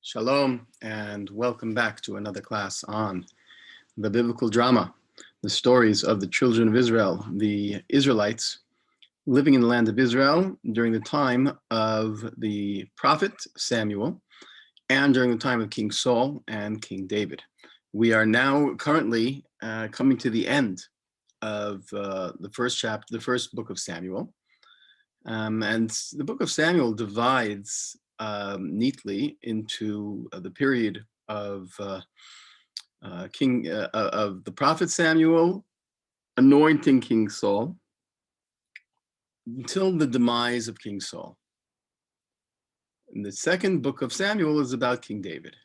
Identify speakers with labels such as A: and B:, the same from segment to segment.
A: Shalom and welcome back to another class on the biblical drama, the stories of the children of Israel, the Israelites living in the land of Israel during the time of the prophet Samuel and during the time of King Saul and King David. We are now currently coming to the end of the first book of Samuel. And the book of Samuel divides neatly into the period of of the prophet Samuel anointing King Saul until the demise of King Saul. And the second book of Samuel is about King David.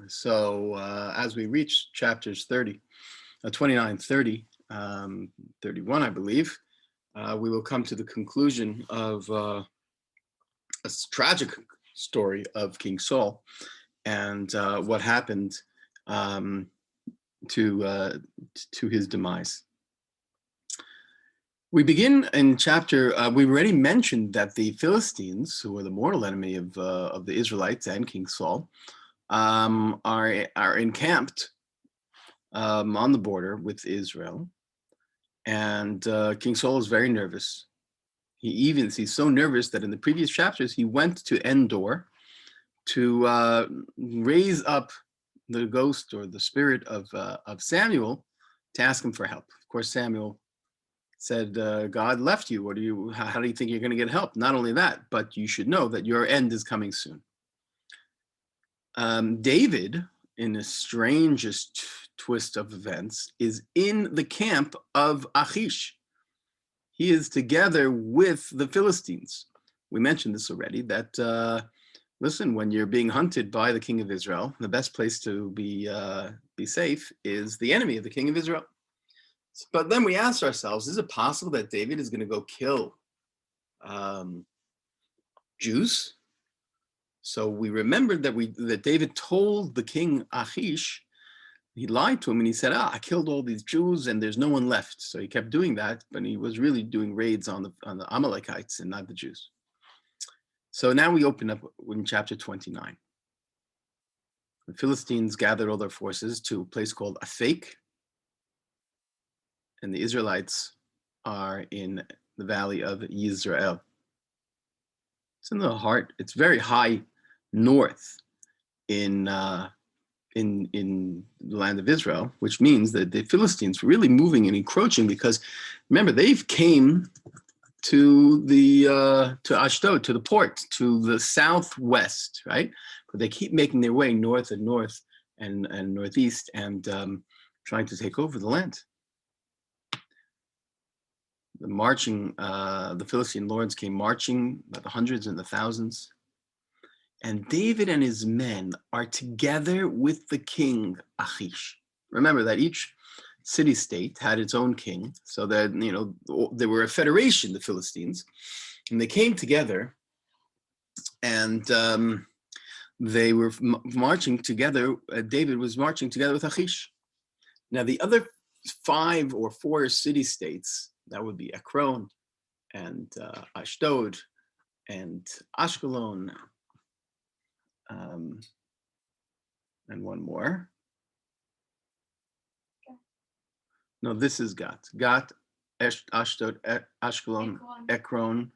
A: So as we reach chapters 29, 30, 31, I believe, we will come to the conclusion of a tragic story of King Saul and what happened to his demise. We begin in chapter, we already mentioned that the Philistines, who were the mortal enemy of the Israelites and King Saul, are encamped on the border with Israel. And King Saul is very nervous. He's so nervous that in the previous chapters, he went to Endor to raise up the ghost or the spirit of Samuel to ask him for help. Of course, Samuel said, God left you. How do you think you're going to get help? Not only that, but you should know that your end is coming soon. David, in the strangest twist of events, is in the camp of Achish. He is together with the Philistines. We mentioned this already, that, listen, when you're being hunted by the king of Israel, the best place to be safe is the enemy of the king of Israel. But then we ask ourselves, is it possible that David is going to go kill Jews? So we remembered that David told the king Achish, he lied to him and he said, I killed all these Jews and there's no one left. So he kept doing that, but he was really doing raids on the Amalekites and not the Jews. So now we open up in chapter 29. The Philistines gathered all their forces to a place called Aphek, and the Israelites are in the valley of Yisrael. It's in the heart, it's very high north in the land of Israel, which means that the Philistines were really moving and encroaching because, remember, they've came to Ashdod, to the port, to the southwest, right? But they keep making their way north and northeast and trying to take over the land. The Philistine lords came marching by the hundreds and the thousands. And David and his men are together with the king Achish. Remember that each city-state had its own king, so that, they were a federation, the Philistines, and they came together and they were marching together. David was marching together with Achish. Now, the other 5 or 4 city-states, that would be Ekron and Ashdod and Ashkelon, and one more. No, this is Gat. Gat, Ashdod, Ashkelon, Ekron.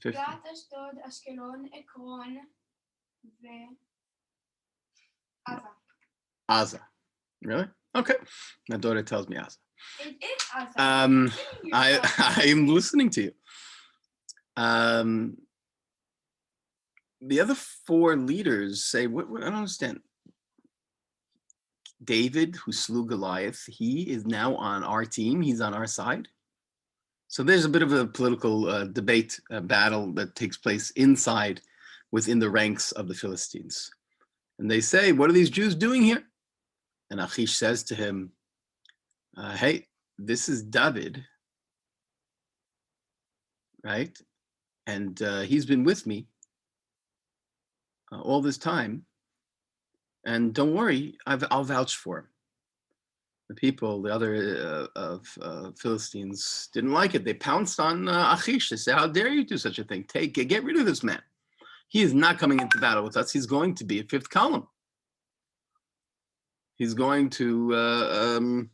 B: Gat, Ashdod, Ashkelon, Ekron, Aza.
A: Aza. Really? Okay. My daughter tells me Aza.
B: It is Aza.
A: I am listening to you. The other 4 leaders say, what I don't understand. David, who slew Goliath, he is now on our team. He's on our side. So there's a bit of a political debate, battle that takes place within the ranks of the Philistines. And they say, what are these Jews doing here? And Achish says to him, hey, this is David, right? And he's been with me all this time, and don't worry, I'll vouch for him. The other Philistines didn't like it. They pounced on Achish. They said, how dare you do such a thing? Get rid of this man. He is not coming into battle with us. He's going to be a fifth column. He's going to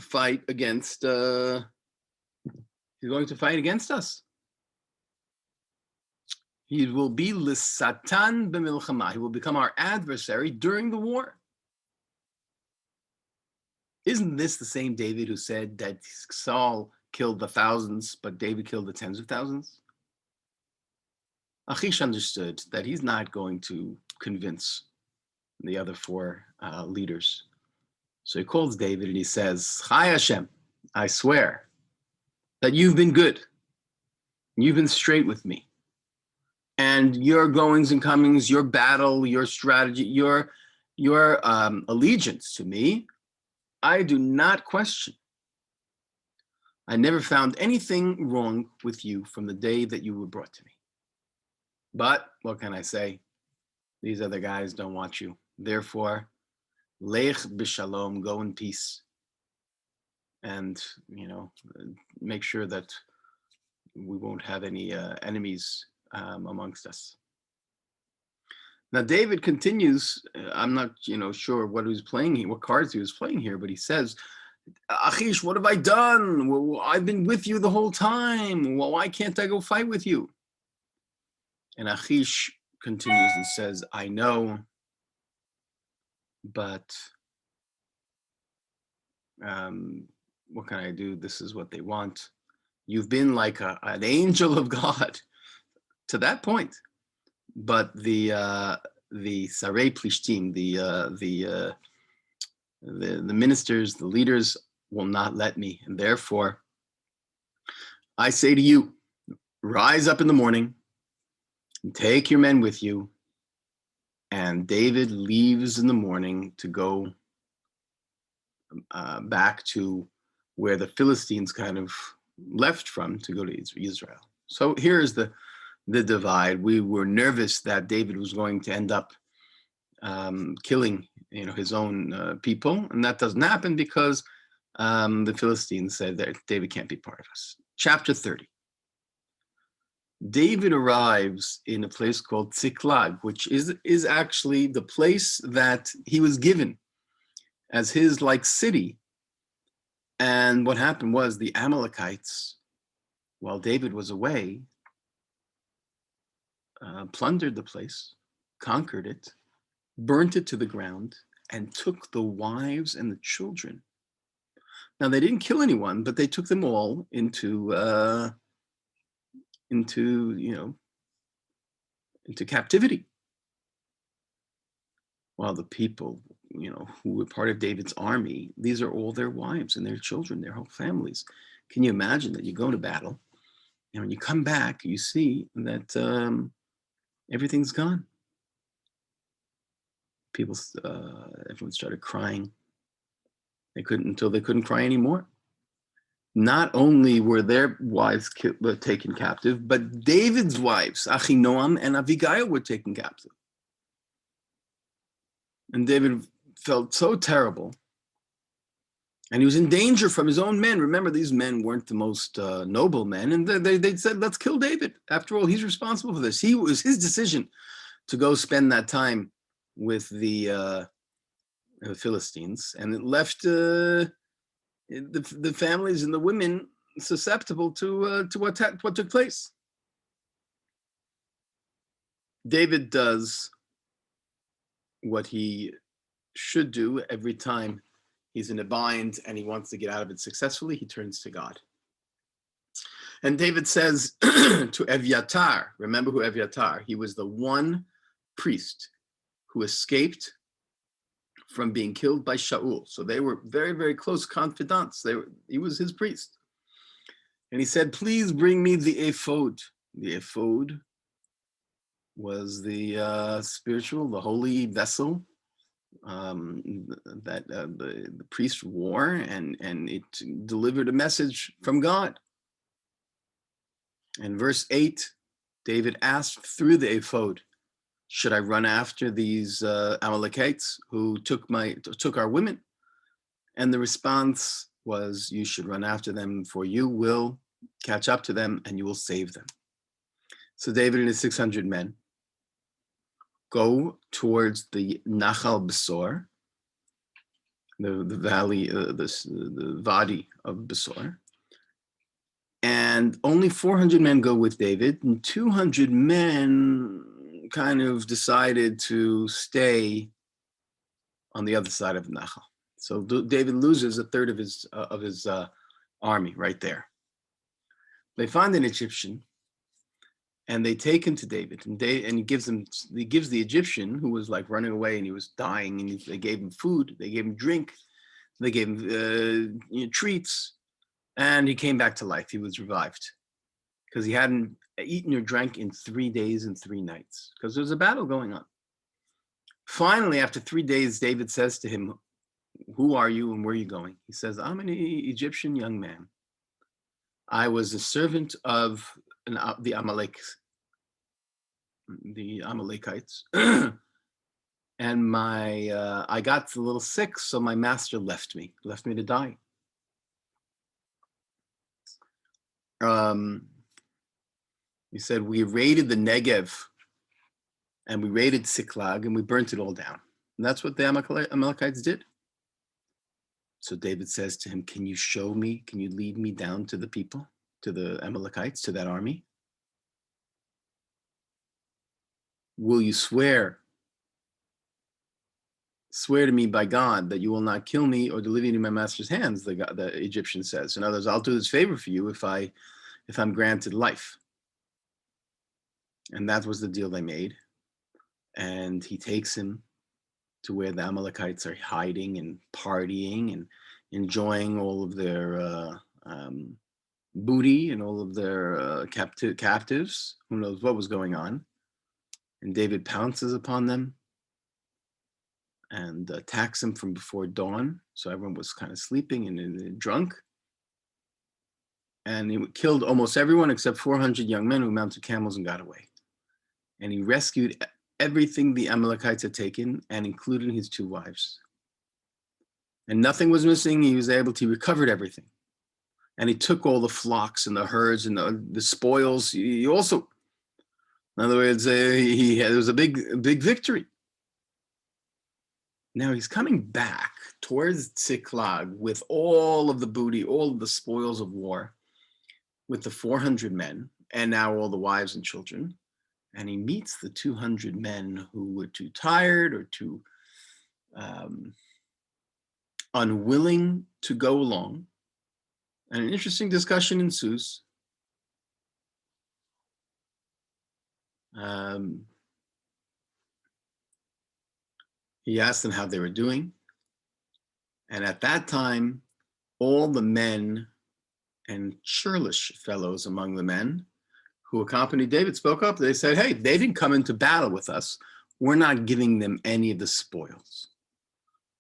A: fight against. He's going to fight against us. He will be l'satan b'milchama. He will become our adversary during the war. Isn't this the same David who said that Saul killed the thousands, but David killed the tens of thousands? Achish understood that he's not going to convince the other four leaders. So he calls David and he says, Chai Hashem, I swear that you've been good. You've been straight with me. And your goings and comings, your battle, your strategy, your allegiance to me, I do not question. I never found anything wrong with you from the day that you were brought to me. But what can I say? These other guys don't want you. Therefore, lech b'shalom, go in peace. And, make sure that we won't have any enemies amongst us. Now, David continues. I'm not, sure what he was playing here, what cards he was playing here, but he says, Achish, what have I done? Well, I've been with you the whole time. Well, why can't I go fight with you? And Achish continues and says, I know, but what can I do? This is what they want. You've been like an angel of God to that point. But the Sarei Plishtim, the ministers, the leaders will not let me. And therefore, I say to you, rise up in the morning and take your men with you. And David leaves in the morning to go back to where the Philistines kind of left from to go to Israel. So here's the divide. We were nervous that David was going to end up killing his own people, and that doesn't happen because the Philistines said that David can't be part of us. Chapter 30. David arrives in a place called Ziklag, which is actually the place that he was given as his city. And what happened was the Amalekites, while David was away, plundered the place, conquered it, burnt it to the ground, and took the wives and the children. Now, they didn't kill anyone, but they took them all into captivity. While the people, who were part of David's army, these are all their wives and their children, their whole families. Can you imagine that you go to battle, and when you come back, you see that everything's gone. Everyone started crying. They couldn't cry anymore. Not only were their wives taken captive, but David's wives, Achinoam and Abigail, were taken captive. And David felt so terrible. And he was in danger from his own men. Remember, these men weren't the most noble men. And they said, let's kill David. After all, he's responsible for this. It was his decision to go spend that time with the Philistines. And it left the families and the women susceptible to what took place. David does what he should do every time he's in a bind and he wants to get out of it successfully. He turns to God. And David says to Evyatar, remember who Evyatar? He was the one priest who escaped from being killed by Shaul. So they were very, very close confidants. He was his priest. And he said, please bring me the ephod. The ephod was the spiritual, the holy vessel that the priest wore, and it delivered a message from God. In verse 8, David asked through the ephod, should I run after these Amalekites who took our women? And the response was, you should run after them, for you will catch up to them and you will save them. So David and his 600 men go towards the Nachal Besor, the valley, the Vadi of Besor. And only 400 men go with David, and 200 men kind of decided to stay on the other side of Nachal. So David loses a third of his army right there. They find an Egyptian, and they take him to David, and he gives the Egyptian, who was like running away and he was dying, and they gave him food, they gave him drink, they gave him treats, and he came back to life. He was revived because he hadn't eaten or drank in 3 days and 3 nights because there was a battle going on. Finally, after 3 days, David says to him, "Who are you and where are you going?" He says, "I'm an Egyptian young man. I was a servant of the Amalekites, and I got a little sick, so my master left me to die." He said, "We raided the Negev, and we raided Siklag, and we burnt it all down." And that's what the Amalekites did. So David says to him, "Can you show me, can you lead me down to the people, to the Amalekites, to that army? Will you swear to me by God that you will not kill me or deliver me into my master's hands?" The Egyptian says. In other words, "I'll do this favor for you if I'm granted life." And that was the deal they made. And he takes him to where the Amalekites are hiding and partying and enjoying all of their booty and all of their captives. Who knows what was going on? And David pounces upon them and attacks them from before dawn. So everyone was kind of sleeping and drunk. And he killed almost everyone except 400 young men who mounted camels and got away. And he rescued everything the Amalekites had taken, and including his 2 wives. And nothing was missing. He recovered everything. And he took all the flocks and the herds and the spoils. He also, in other words, there was a big victory. Now he's coming back towards Ziklag with all of the booty, all of the spoils of war, with the 400 men, and now all the wives and children. And he meets the 200 men who were too tired or too unwilling to go along. And an interesting discussion ensues. He asked them how they were doing. And at that time, all the men and churlish fellows among the men who accompanied David spoke up. They said, "Hey, they didn't come into battle with us. We're not giving them any of the spoils.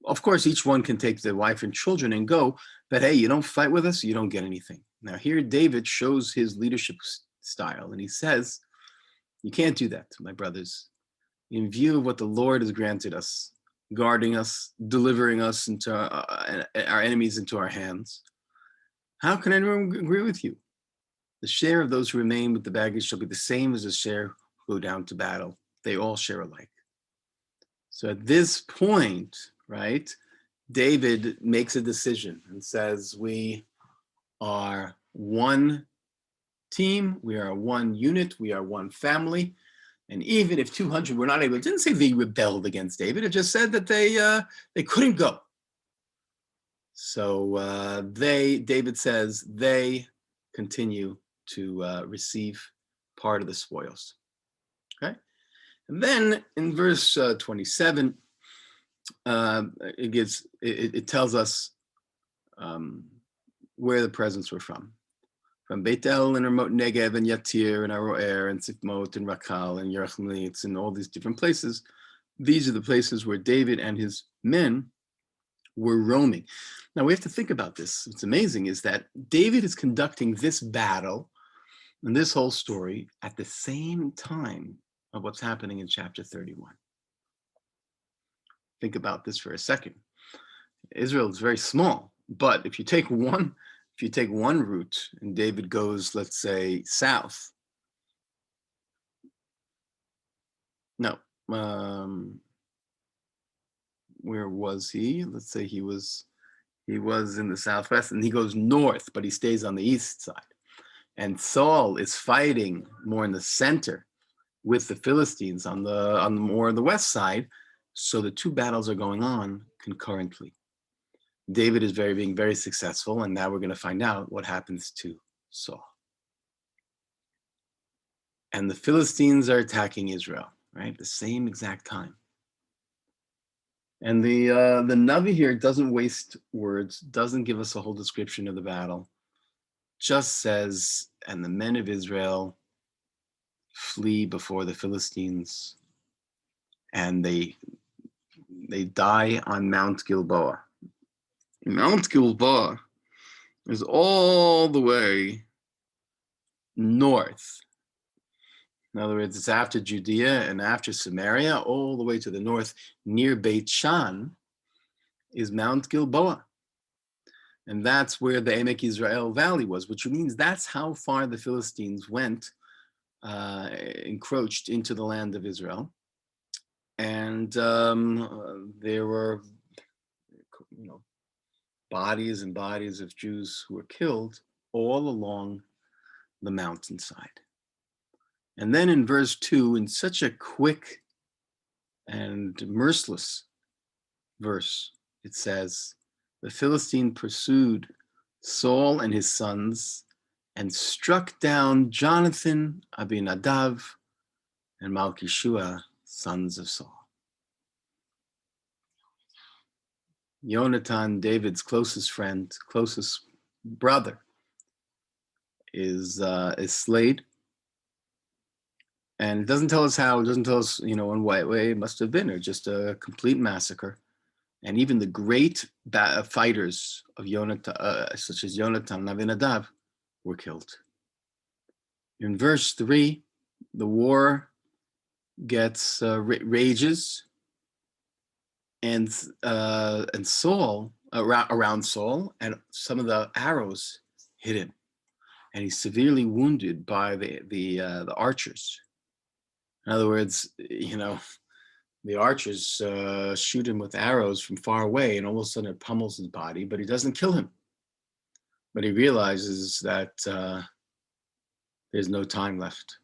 A: Of course, each one can take their wife and children and go, but hey, you don't fight with us, you don't get anything." Now here David shows his leadership style, and he says, "You can't do that, my brothers. In view of what the Lord has granted us, guarding us, delivering us into our enemies into our hands, how can anyone agree with you? The share of those who remain with the baggage shall be the same as the share who go down to battle. They all share alike." So at this point, right, David makes a decision and says, we are one team, we are one unit, we are one family. And even if 200 were not able, it didn't say they rebelled against David, it just said that they couldn't go. So David says they continue to receive part of the spoils. Okay, and then in verse 27, it tells us where the presents were from Beit El and Remote Negev and Yatir and Aroer and Sifmot and Rakal and Yerachmelitz and all these different places. These are the places where David and his men were roaming. Now we have to think about this. What's amazing is that David is conducting this battle and this whole story at the same time of what's happening in chapter 31. Think about this for a second. Israel is very small, but if you take one route and David goes, let's say, south. No, where was he? Let's say he was in the southwest, and he goes north, but he stays on the east side. And Saul is fighting more in the center with the Philistines on the more the west side. So the two battles are going on concurrently. David is being very successful, and now we're going to find out what happens to Saul. And the Philistines are attacking Israel, right? At the same exact time. And the Navi here doesn't waste words, doesn't give us a whole description of the battle, just says, and the men of Israel flee before the Philistines, and they die on Mount Gilboa. Mount Gilboa is all the way north. In other words, it's after Judea and after Samaria, all the way to the north, near Beit Shan, is Mount Gilboa. And that's where the Emek Yisrael Valley was, which means that's how far the Philistines went, encroached into the land of Israel. And there were, bodies and bodies of Jews who were killed all along the mountainside. And then in verse 2, in such a quick and merciless verse, it says, the Philistine pursued Saul and his sons and struck down Jonathan, Abinadab, and Malchishua, sons of Saul. Yonatan, David's closest friend, closest brother, is slayed. And it doesn't tell us how, it doesn't tell us, in what way it must have been, or just a complete massacre. And even the great fighters of Yonatan, such as Yonatan and Abinadab, were killed. In verse 3, the war gets rages, and Saul, around Saul, and some of the arrows hit him, and he's severely wounded by the archers. In other words, the archers shoot him with arrows from far away, and all of a sudden it pummels his body, but he doesn't kill him. But he realizes that there's no time left.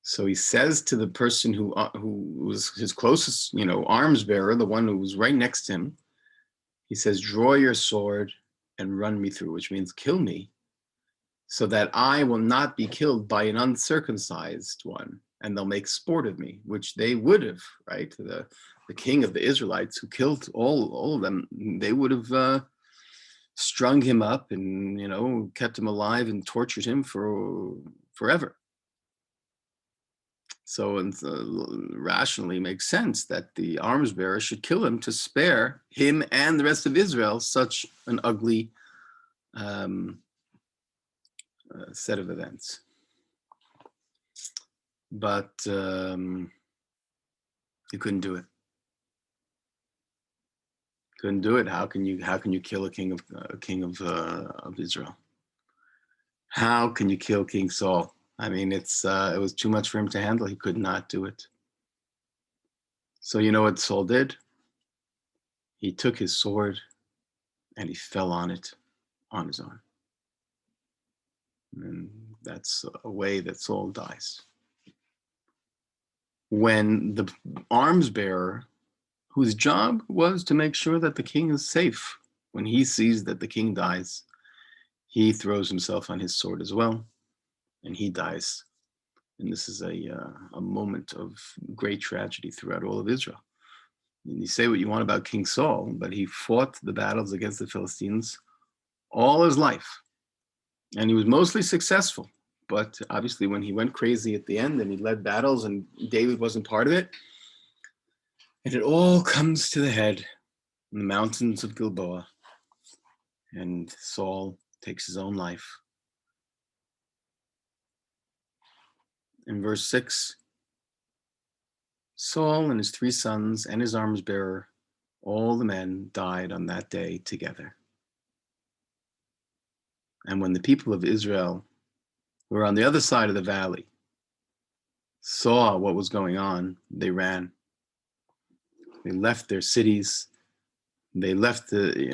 A: So he says to the person who was his closest, arms bearer, the one who was right next to him, he says, draw your sword and run me through, which means kill me, so that I will not be killed by an uncircumcised one, and they'll make sport of me, which they would have, right? The king of the Israelites who killed all of them, they would have strung him up and, kept him alive and tortured him for forever. So it rationally makes sense that the arms bearer should kill him to spare him and the rest of Israel such an ugly set of events. But you couldn't do it. Couldn't do it. How can you kill a king of Israel? How can you kill King Saul? I mean, it was too much for him to handle. He could not do it. So you know what Saul did? He took his sword and he fell on it on his arm. And that's a way that Saul dies. When the arms bearer, whose job was to make sure that the king is safe, when he sees that the king dies, he throws himself on his sword as well, and he dies. And this is a moment of great tragedy throughout all of Israel. And you say what you want about King Saul, but he fought the battles against the Philistines all his life. And he was mostly successful. But obviously when he went crazy at the end and he led battles and David wasn't part of it, and it all comes to the head in the mountains of Gilboa. And Saul takes his own life. In verse 6, Saul and his 3 sons and his arms bearer, all the men died on that day together. And when the people of Israel were on the other side of the valley, saw what was going on, they ran. They left their cities. They left they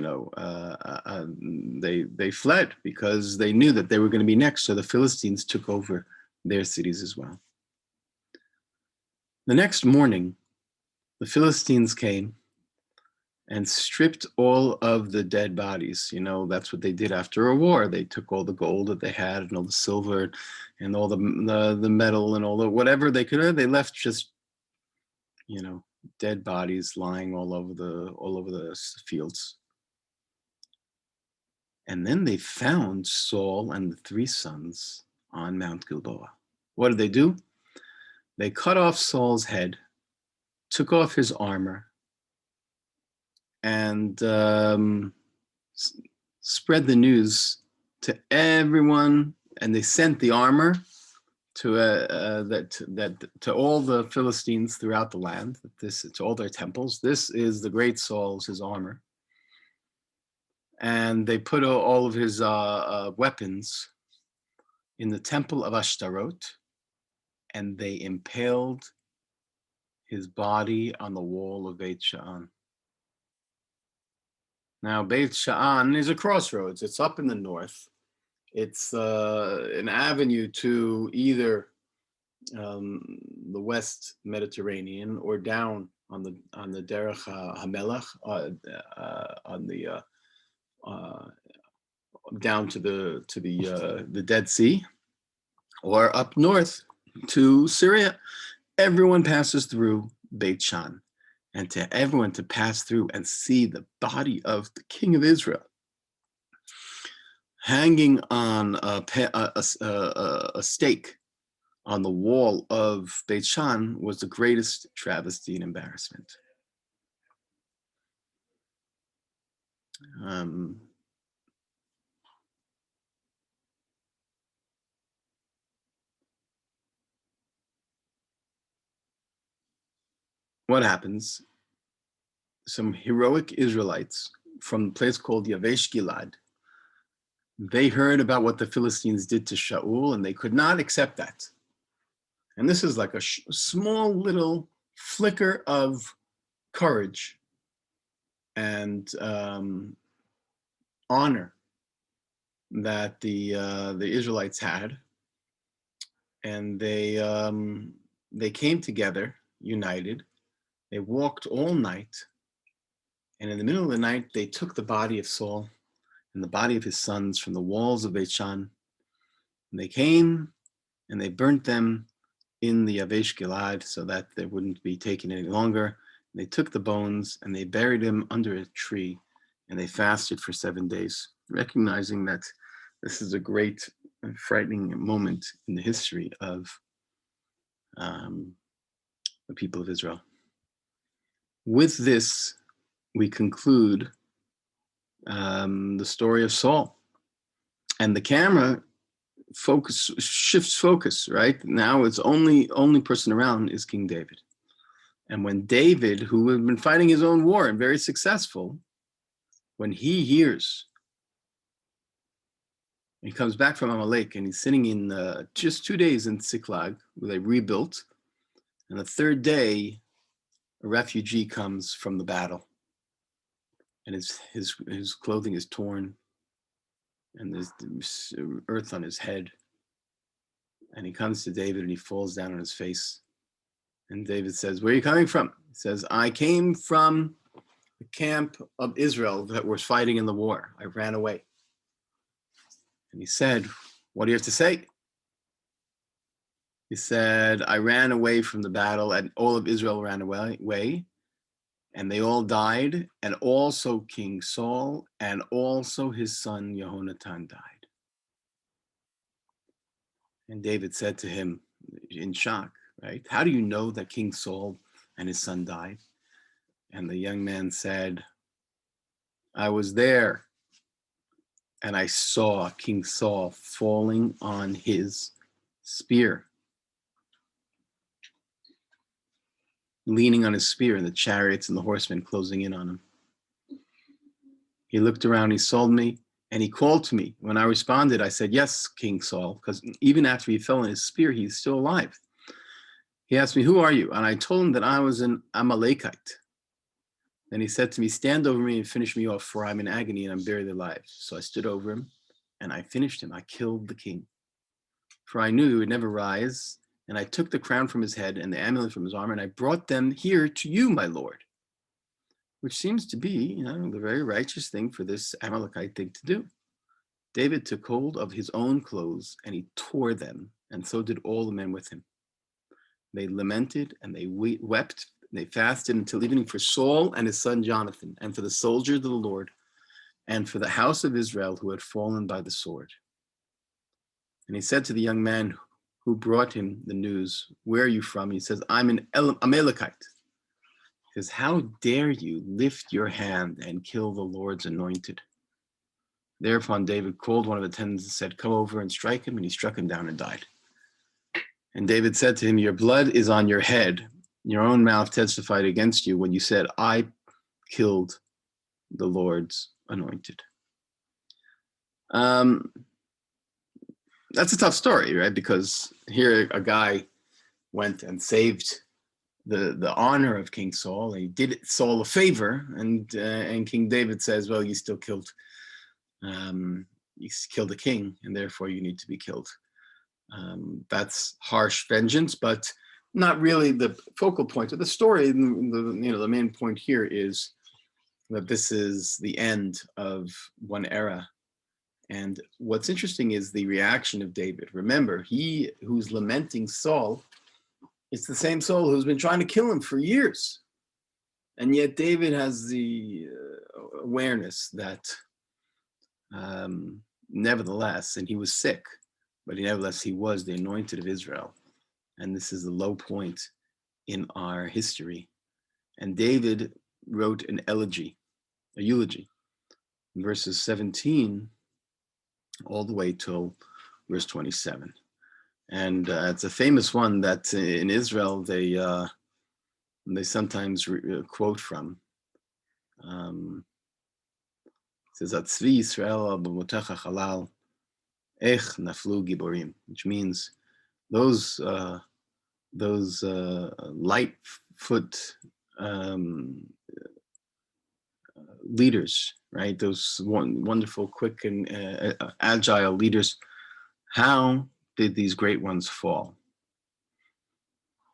A: fled because they knew that they were going to be next. So the Philistines took over their cities as well. The next morning, the Philistines came and stripped all of the dead bodies. That's what they did after a war. They took all the gold that they had and all the silver and all the metal and all the whatever they could have. They left just, dead bodies lying all over the fields. And then they found Saul and the 3 sons on Mount Gilboa. What did they do? They cut off Saul's head, took off his armor, and spread the news to everyone. And they sent the armor to all the Philistines throughout the land. To all their temples. This is the great Saul's, his armor. And they put all of his weapons in the temple of Ashtaroth, and they impaled his body on the wall of Beit Sha'an. Now, Beit Sha'an is a crossroads. It's up in the north. It's an avenue to either the West Mediterranean or down on the Derech HaMelech, down to the Dead Sea, or up north to Syria. Everyone passes through Beit Shan, and to everyone to pass through and see the body of the King of Israel hanging on a stake on the wall of Beit Shan was the greatest travesty and embarrassment. What happens? Some heroic Israelites from a place called Yavesh Gilad, they heard about what the Philistines did to Shaul, and they could not accept that. And this is like a small little flicker of courage and honor that the Israelites had, and they came together, united. They walked all night, and in the middle of the night, they took the body of Saul and the body of his sons from the walls of Beit Shan, and they came and they burnt them in the Yavesh Gilad so that they wouldn't be taken any longer. And they took the bones and they buried them under a tree, and they fasted for 7 days, recognizing that this is a great and frightening moment in the history of the people of Israel. With this, we conclude the story of Saul, and the camera shifts focus. Right now, it's only person around is King David, and when David, who had been fighting his own war and very successful, when he hears, he comes back from Amalek, and he's sitting in just 2 days in Siklag, where they rebuilt, and the 3rd day, a refugee comes from the battle, and his clothing is torn, and there's earth on his head, and he comes to David and he falls down on his face, and David says, "Where are you coming from?" He says, "I came from the camp of Israel that was fighting in the war. I ran away." And he said, "What do you have to say?" He said, "I ran away from the battle, and all of Israel ran away, and they all died, and also King Saul, and also his son Yehonatan died." And David said to him in shock, right? "How do you know that King Saul and his son died?" And the young man said, "I was there, and I saw King Saul falling on his spear, leaning on his spear, and the chariots and the horsemen closing in on him. He looked around, he saw me, and he called to me. When I responded, I said, 'Yes, King Saul,' because even after he fell on his spear, he's still alive. He asked me, who are you? And I told him that I was an Amalekite. Then he said to me, stand over me and finish me off, for I'm in agony and I'm buried alive. So I stood over him and I finished him. I killed the king. For I knew he would never rise. And I took the crown from his head and the amulet from his arm, and I brought them here to you, my lord. Which seems to be, the very righteous thing for this Amalekite thing to do. David took hold of his own clothes and he tore them, and so did all the men with him. They lamented and they wept. They fasted until evening for Saul and his son Jonathan, and for the soldiers of the Lord, and for the house of Israel who had fallen by the sword. And he said to the young man who brought him the news, where are you from? He says, I'm an Amalekite. He says, how dare you lift your hand and kill the Lord's anointed? Thereupon David called one of the attendants and said, come over and strike him. And he struck him down and died. And David said to him, your blood is on your head. Your own mouth testified against you when you said, I killed the Lord's anointed. That's a tough story, right? Because here a guy went and saved the honor of King Saul. He did Saul a favor, and King David says, well, you still killed the king, and therefore you need to be killed. That's harsh vengeance, but not really the focal point of the story. The main point here is that this is the end of one era. And what's interesting is the reaction of David. Remember, he who's lamenting Saul, it's the same Saul who's been trying to kill him for years. And yet David has the awareness that nevertheless, and he was sick, but nevertheless he was the anointed of Israel. And this is the low point in our history. And David wrote an elegy, a eulogy, in verses 17 all the way till verse 27. And it's a famous one that in Israel they sometimes quote from. It says, Atzvi Yisrael al b'motecha chalal, ech naflu giborim, which means those light-foot leaders, right? Those wonderful, quick, and agile leaders. How did these great ones fall?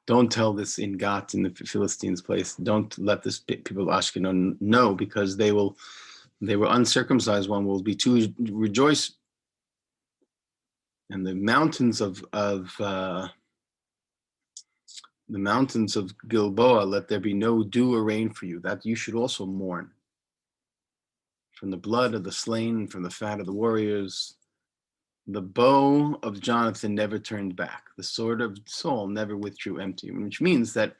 A: Don't tell this in Gat, in the Philistines' place. Don't let this people of Ashkelon know, because they were uncircumcised one will be too rejoice. And the mountains of Gilboa, let there be no dew or rain for you, that you should also mourn. From the blood of the slain, from the fat of the warriors, the bow of Jonathan never turned back. The sword of Saul never withdrew empty, which means that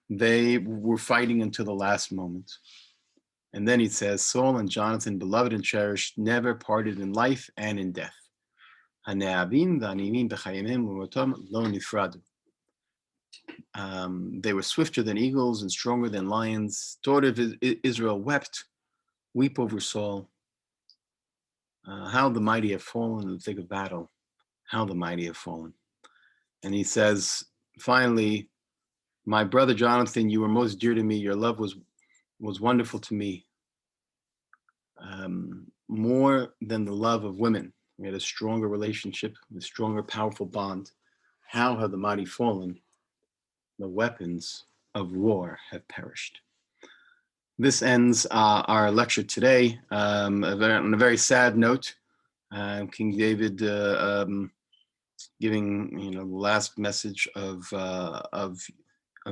A: they were fighting until the last moment. And then he says, Saul and Jonathan, beloved and cherished, never parted in life and in death. They were swifter than eagles and stronger than lions. Daughter of Israel wept, weep over Saul. How the mighty have fallen in the thick of battle. How the mighty have fallen. And he says, finally, my brother Jonathan, you were most dear to me. Your love was wonderful to me. More than the love of women. We had a stronger relationship, a stronger, powerful bond. How have the mighty fallen? The weapons of war have perished. This ends our lecture today on a very sad note. King David giving the last message of a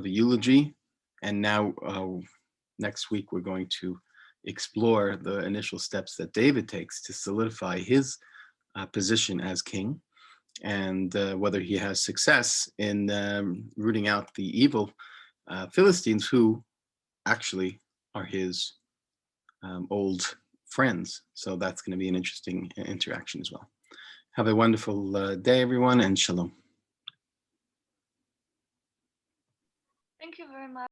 A: eulogy, and now next week we're going to explore the initial steps that David takes to solidify his position as king, and whether he has success in rooting out the evil Philistines, who actually are his old friends. So that's going to be an interesting interaction as well. Have a wonderful day, everyone, and shalom.
B: Thank you very much.